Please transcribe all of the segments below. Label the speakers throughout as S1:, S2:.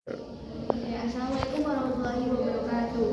S1: Ya, Assalamualaikum warahmatullahi wabarakatuh.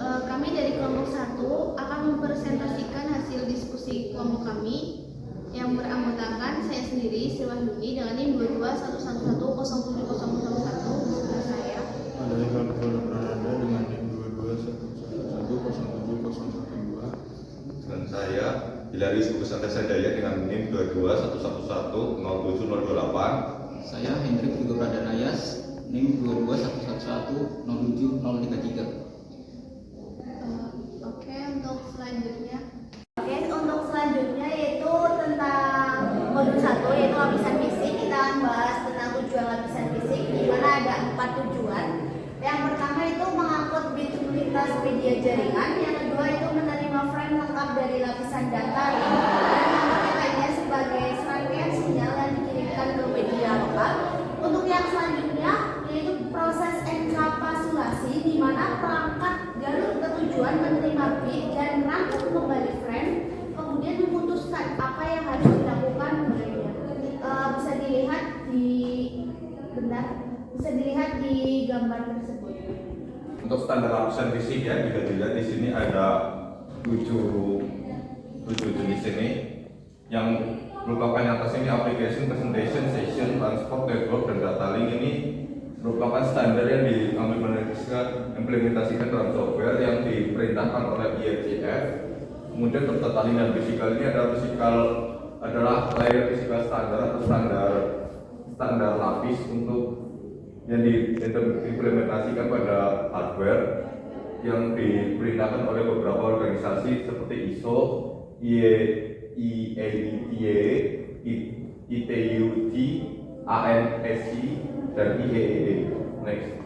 S1: Kami dari kelompok 1 akan mempresentasikan hasil diskusi kelompok kami yang beranggotakan saya sendiri, Sri Wahyuni, dengan NIM 2211070011 beserta saya.
S2: Ada Ilham Prananda dengan NIM 2211070012.
S3: Dan saya Hilarius Santosadaya dengan NIM 2211107028.
S4: Saya Hendrik Vigo Pradanayas, NIM 2211107033.
S1: Untuk selanjutnya yaitu tentang modul 1 yaitu lapisan fisik. Kita akan bahas tentang tujuan lapisan fisik, di mana ada 4 tujuan. Yang pertama itu mengangkut bit lintas media jaringan, yang kedua itu menerima frame lengkap dari lapisan data dan yang lainnya sebagai serangkaian sinyal yang dikirimkan ke media lokal. Untuk yang selanjutnya yaitu proses enkapsulasi, di mana perangkat jalur ketujuan menerima bit dan merangkum kembali frame, kemudian memutuskan apa yang harus dilakukan kemudiannya. Bisa dilihat di gambar tersebut.
S3: Untuk standar lapisan fisik ya, jika dilihat di sini ada 7 jenis ini yang merupakan yang atas ini application, presentation, session, transport, network, dan data link. Ini merupakan standar yang diimplementasikan dalam software yang diperintahkan oleh IETF. Kemudian untuk data link dan fisikal ini adalah layer fisikal standar atau standar lapis untuk yang diimplementasikan pada hardware yang diperintahkan oleh beberapa organisasi seperti ISO, IEEE, ITUT, ANSI, dan IEEE. Next.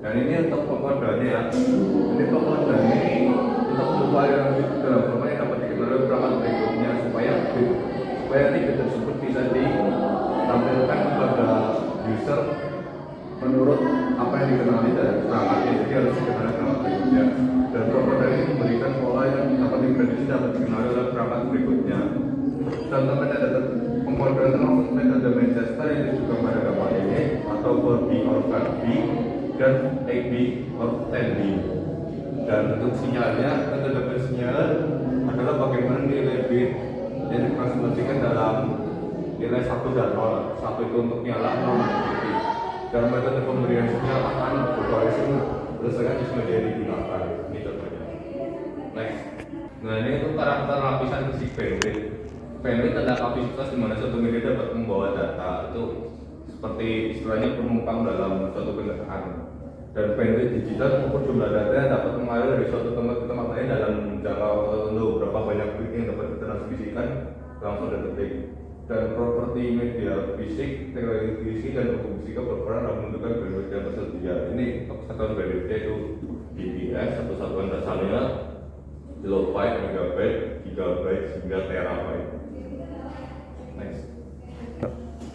S3: Dan ini untuk pengkodeannya ya. Ini pengkodeannya untuk upaya dalam format yang dapat diketahui perangkat berikutnya supaya nanti bit tersebut bisa ditampilkan kepada user menurut apa yang dikenali dari perangkatnya. Jadi harus dikenali perangkat berikutnya. Dan pengkodean ini memberikan pola yang dapat diprediksi dapat dikenali oleh perangkat berikutnya. Contohnya ada pengkodean termasuk metode Manchester yang juga pada gambar ini, atau 4B or 5B dan 8B or 10B. Dan untuk sinyalnya, metode sinyal adalah bagaimana nilai bit yang ditransformasikan dalam nilai 1 dan 0. 1 itu untuk nyala, 0 untuk mati. Dan metode pemberian sinyal akan bervariasi berdasarkan jenis media yang digunakan. Ini contohnya. Next. Nah, ini untuk karakter lapisan fisik bandwidth. Bandwidth adalah kapasitas di mana suatu media dapat membawa data. Itu seperti istilahnya penumpang dalam suatu kendaraan. Dan bandwidth digital mengukur jumlah data yang dapat mengalir dari suatu tempat ke tempat lain dalam jangka waktu tertentu. Berapa banyak bit yang dapat ditransmisikan dalam suatu detik. Dan properti media fisik, teknologi fisik, dan hukum fisika berperan dalam menentukan bandwidth yang tersedia. Ini satuan bandwidthnya itu bps atau satuan dasarnya kilobyte, megabyte, gigabyte, hingga terabyte. Next.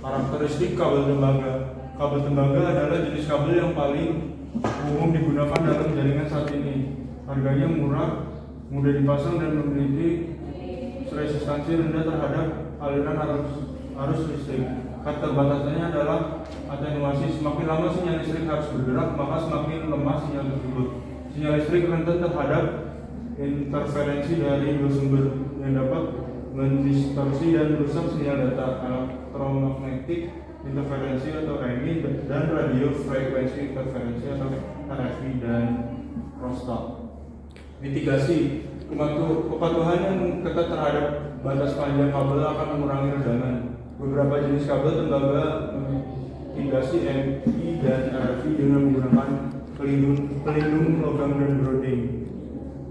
S2: Karakteristik kabel tembaga. Kabel tembaga adalah jenis kabel yang paling umum digunakan dalam jaringan saat ini. Harganya murah, mudah dipasang, dan memiliki resistansi rendah terhadap aliran arus listrik. Keterbatasannya adalah atenuasi. Semakin lama sinyal listrik harus bergerak, maka semakin lemah sinyal tersebut. Sinyal listrik rentan terhadap interferensi dari dua sumber yang dapat mendistorsi dan merusak sinyal data: elektromagnetik interferensi atau RMI dan radio frekuensi interferensi atau RFI dan crosstalk. Mitigasi. Kepatuhan yang ketat terhadap batas panjang kabel akan mengurangi redanan. Beberapa jenis kabel tembaga mitigasi MI dan RFI dengan menggunakan pelindung logam dan grounding.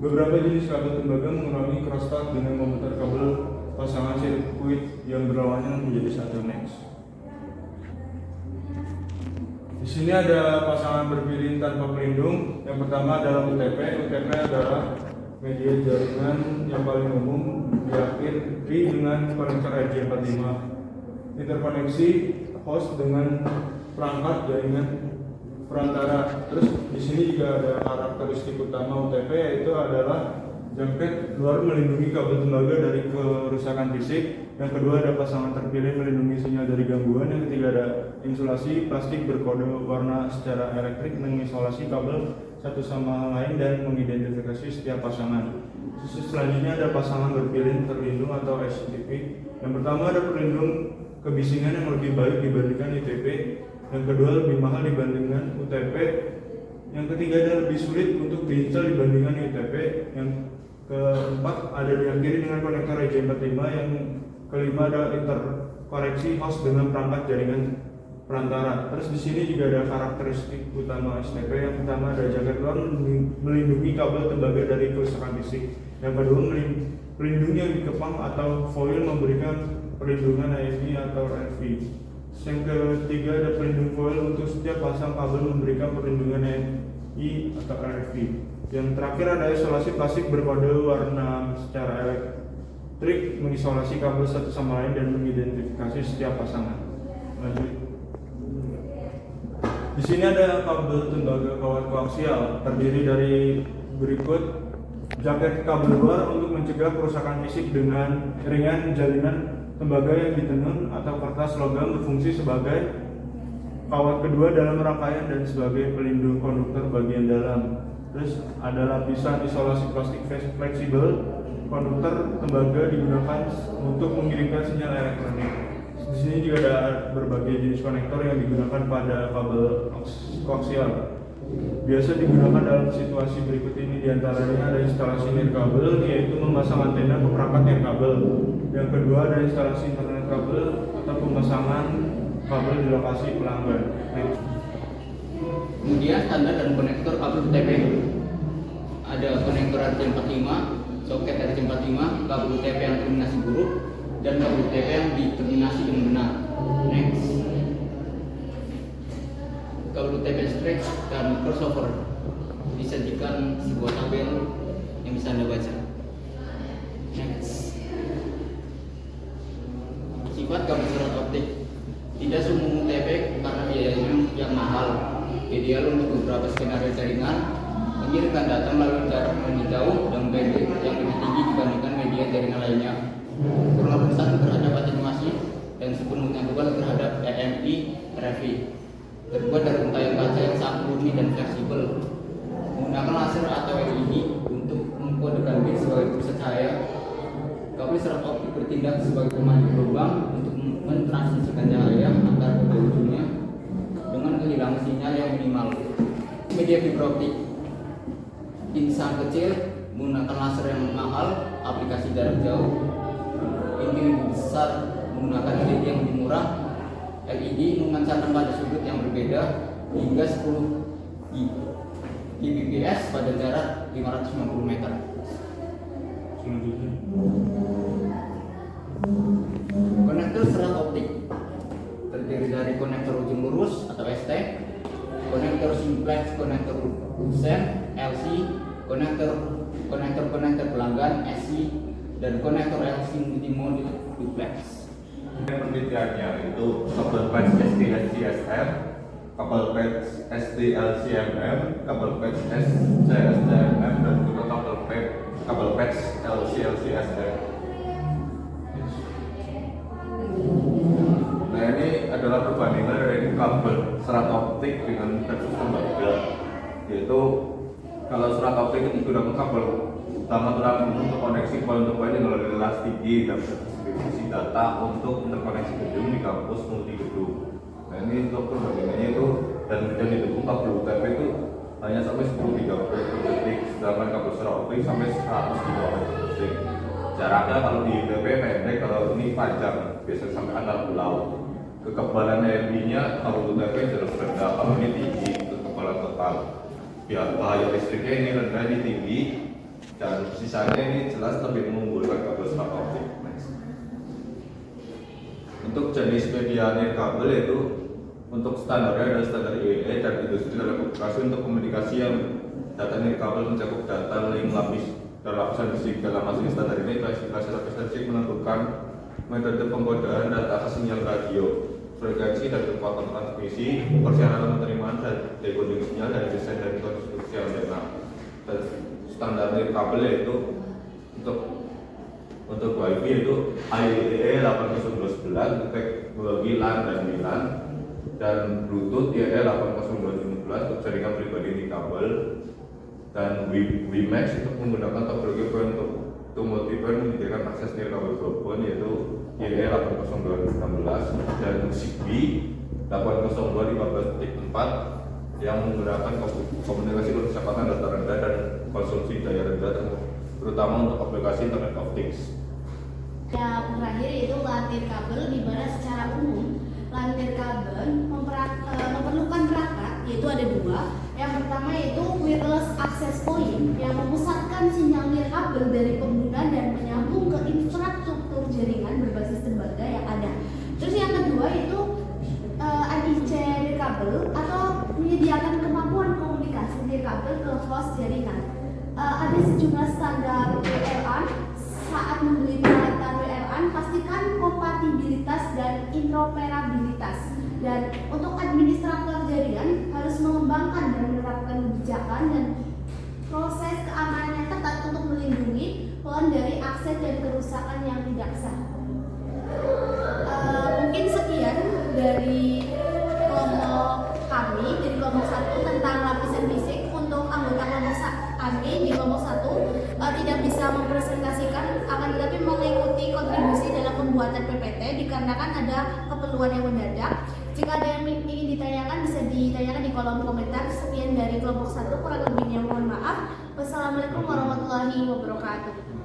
S2: Beberapa jenis kabel tembaga mengurangi crosstalk dengan memutar kabel pasangan sirkuit yang berlawanan menjadi satu. Next. Di sini ada pasangan berpilih tanpa pelindung. Yang pertama adalah UTP. UTP adalah media jaringan yang paling umum, diakhiri dengan konektor RJ45. Interkoneksi host dengan perangkat jaringan perantara. Terus di sini juga ada karakteristik utama UTP, yaitu adalah jangkrik luar melindungi kabel tembaga dari kerusakan fisik. Yang kedua ada pasangan terpilih melindungi sinyal dari gangguan. Yang ketiga ada insulasi plastik berkode warna secara elektrik mengisolasi kabel satu sama lain dan mengidentifikasi setiap pasangan. Selanjutnya ada pasangan berpilih terlindung atau STP. Yang pertama ada pelindung kebisingan yang lebih baik dibandingkan ITP. Yang kedua lebih mahal dibandingkan UTP. Yang ketiga ada lebih sulit untuk diinstal dibandingkan UTP. Yang keempat ada diakhiri dengan konektor RJ45. Yang kelima ada interkoneksi host dengan perangkat jaringan perantara. Terus di sini juga ada karakteristik utama STP. Yang pertama ada jaket luar melindungi kabel tembaga dari kerusakan fisik. Yang kedua melindungi yang dikepang atau foil memberikan perlindungan AFI atau RV. Yang ketiga ada pelindung foil untuk setiap pasang kabel memberikan perlindungan AFI atau RV. Yang terakhir ada isolasi plastik berkode warna secara elektrik mengisolasi kabel satu sama lain dan mengidentifikasi setiap pasangan. Lanjut. Di sini ada kabel tembaga kawat koaksial terdiri dari berikut: jaket kabel luar untuk mencegah kerusakan fisik dengan ringan jalinan tembaga yang ditenun atau kertas logam berfungsi sebagai kawat kedua dalam rangkaian dan sebagai pelindung konduktor bagian dalam. Terus ada lapisan isolasi plastik fleksibel. Konduktor tembaga digunakan untuk mengirimkan sinyal elektronik. Di sini juga ada berbagai jenis konektor yang digunakan pada kabel koaksial. Biasa digunakan dalam situasi berikut ini, diantaranya ada instalasi nirkabel, yaitu memasang antena ke perangkat nirkabel. Yang kedua ada instalasi internet kabel atau pemasangan kabel di lokasi pelanggan.
S4: Kemudian standar dan konektor kabel UTP. Ada konektor RJ45, soket RJ45, kabel UTP yang terminasi buruk, dan kabel UTP yang diterminasi dengan benar. Next. Kabel UTP stretch dan crossover disajikan sebuah tabel yang bisa Anda baca. Next. Sifat kabel serat optik. Tidak semua UTP karena biayanya yang mahal. Ideal untuk beberapa skenario jaringan, mengirimkan data melalui jarak lebih jauh dan bandwidth yang lebih tinggi dibandingkan media jaringan lainnya. Kurang besar terhadap atenuasi dan sepenuhnya kebal terhadap EMI RFI. Terbuat dari untayan kaca yang sangat murni dan fleksibel. Menggunakan laser atau LED untuk mengkodekan bit sebagai pusat cahaya. Kabel serat optik bertindak sebagai pemandu gelombang untuk mentransmisikan cahaya antar kedua ujungnya dengan kehilangan sinyal yang minimal. Media fiber optik insan kecil menggunakan laser yang mahal, aplikasi jarak jauh. Ini besar menggunakan LED yang lebih murah. LED memancarkan pada sudut yang berbeda hingga 10 Gbps pada jarak 550 meter.
S2: Selanjutnya.
S4: Konektor serat optik terdiri dari konektor ujung lurus atau ST, konektor simplex, konektor USEN, LC, konektor pelanggan SC, dan konektor LC multimode duplex.
S3: Penelitiannya itu kabel patch SDLCSM, kabel patch SDLCMM, kabel patch SCSDMM, dan juga kabel patch LCLCSM. Nah, ini adalah perbandingan dari kabel serat optik dengan versus tembaga. Yaitu kalau serat optik itu menggunakan kabel utama untuk koneksi poin untuk poin yang melalui kelas tinggi dan distribusi data untuk interkoneksi gedung di kampus multi gedung. Nah, ini untuk perbandingannya itu dan didukung kabel UTP itu hanya sampai 10 Gbps per detik, sedangkan kabel serat optik sampai 100 Gbps per detik. Jaraknya kalau di UTP pendek, kalau ini panjang, biasanya sampai antar pulau. Kekebalan EMI-nya kalau UTP jelas rendah, kalau ini tinggi kekebalan total. Ya, bahaya listriknya ini rendah, ini tinggi, dan sisanya ini jelas lebih mengunggulkan kabel serat optik. Untuk jenis media nirkabel itu untuk standarnya ada standar IEEE dan industri telekomunikasi untuk komunikasi yang data nirkabel mencakup data link lapis dan lapisan fisik. Dalam hasil standar ini klasifikasi lapisan fisik menentukan metode pengkodaan data ke sinyal radio, frekuensi dan kekuatan transmisi, persyaratan penerimaan dan decoding sinyal, dan desain dan konstruksi antena. Dan standar nirkabel yaitu untuk untuk WiFi yaitu IEEE 80211 teknologi LAN dan WLAN, dan Bluetooth IEEE 80217 untuk jaringan pribadi di kabel, dan WiMAX untuk menggunakan teknologi untuk multiband menyediakan akses nirkabel broadband yaitu IEEE 80216, dan Zigbee 802.15.4 yang menggunakan komunikasi kecepatan data rendah dan konsumsi daya rendah, terutama untuk aplikasi Internet of Things.
S1: Yang terakhir yaitu lantir kabel, di mana secara umum lantir kabel memerlukan perangkat, yaitu ada dua. Yang pertama yaitu wireless access point yang memusatkan sinyal nirkabel dari pengguna dan menyambung ke infrastruktur jaringan berbasis tembaga yang ada. Terus yang kedua itu NIC nirkabel atau menyediakan kemampuan komunikasi nirkabel ke host jaringan. Ada sejumlah standar WLAN. Saat membeli peralatan WLAN, pastikan kompatibilitas dan interoperabilitas. Dan untuk administrator jaringan harus mengembangkan dan menerapkan kebijakan dan proses keamanan yang ketat untuk melindungi pelanggan dari akses dan kerusakan yang tidak sah. Mungkin sekian dari kelompok kami, dari kelompok 1 tentang lapisan fisik. Untuk anggota kelompok kami di kelompok 1 tidak bisa mempresentasikan, akan tetapi mengikuti kontribusi dalam pembuatan PPT dikarenakan ada keperluan yang mendadak. Jika ada yang ingin ditanyakan, bisa ditanyakan di kolom komentar. Sekian dari kelompok 1, kurang lebihnya mohon maaf. Wassalamualaikum warahmatullahi wabarakatuh.